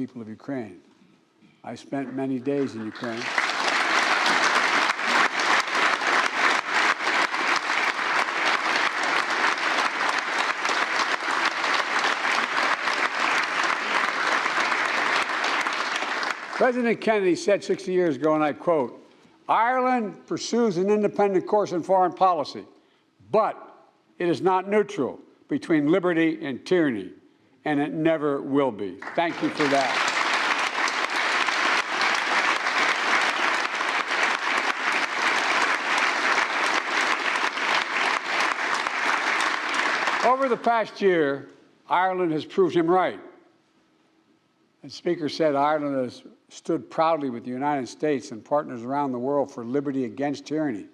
people of Ukraine. I spent many days in Ukraine. President Kennedy said 60 years ago, and I quote, "Ireland pursues an independent course in foreign policy, but it is not neutral between liberty and tyranny, and it never will be." Thank you for that. Over the past year, Ireland has proved him right. As Speaker said, Ireland has stood proudly with the United States and partners around the world for liberty against tyranny.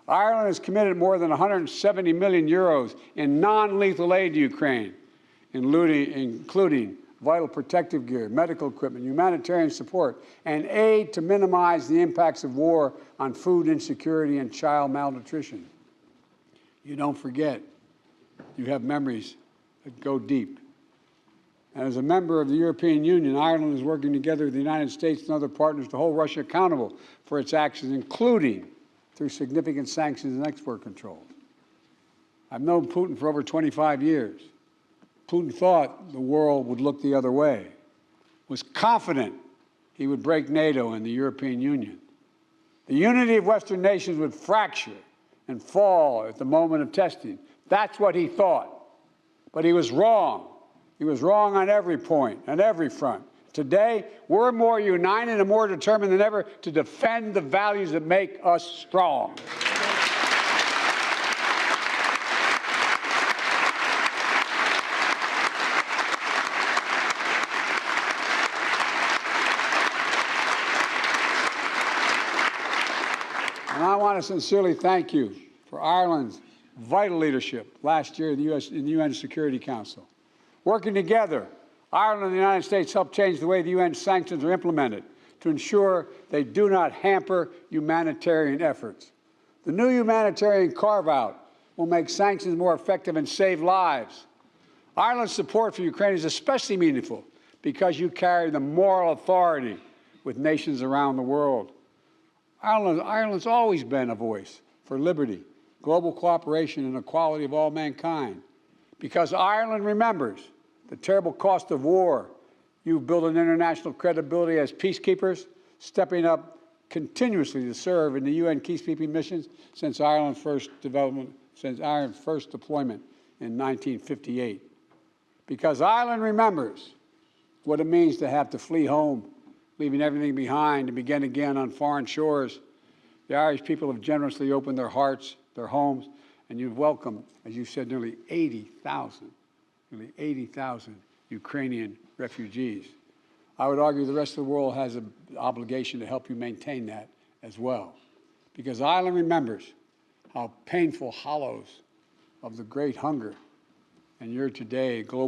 Ireland has committed more than 170 million euros in non-lethal aid to Ukraine, including vital protective gear, medical equipment, humanitarian support, and aid to minimize the impacts of war on food insecurity and child malnutrition. You don't forget, you have memories that go deep. And as a member of the European Union, Ireland is working together with the United States and other partners to hold Russia accountable for its actions, including through significant sanctions and export controls. I've known Putin for over 25 years. Putin thought the world would look the other way, was confident he would break NATO and the European Union. The unity of Western nations would fracture and fall at the moment of testing. That's what he thought. But he was wrong. He was wrong on every point, on every front. Today, we're more united and more determined than ever to defend the values that make us strong. And I want to sincerely thank you for Ireland's vital leadership last year in the UN Security Council. Working together, Ireland and the United States helped change the way the UN sanctions are implemented to ensure they do not hamper humanitarian efforts. The new humanitarian carve-out will make sanctions more effective and save lives. Ireland's support for Ukraine is especially meaningful because you carry the moral authority with nations around the world. Ireland's always been a voice for liberty, global cooperation, and equality of all mankind. Because Ireland remembers the terrible cost of war, you've built an international credibility as peacekeepers, stepping up continuously to serve in the UN peacekeeping missions since Ireland's first deployment in 1958. Because Ireland remembers what it means to have to flee home, leaving everything behind to begin again on foreign shores. The Irish people have generously opened their hearts, their homes, and you've welcomed, as you said, nearly 80,000 Ukrainian refugees. I would argue the rest of the world has an obligation to help you maintain that as well. Because Ireland remembers how painful hollows of the great hunger, and you're today global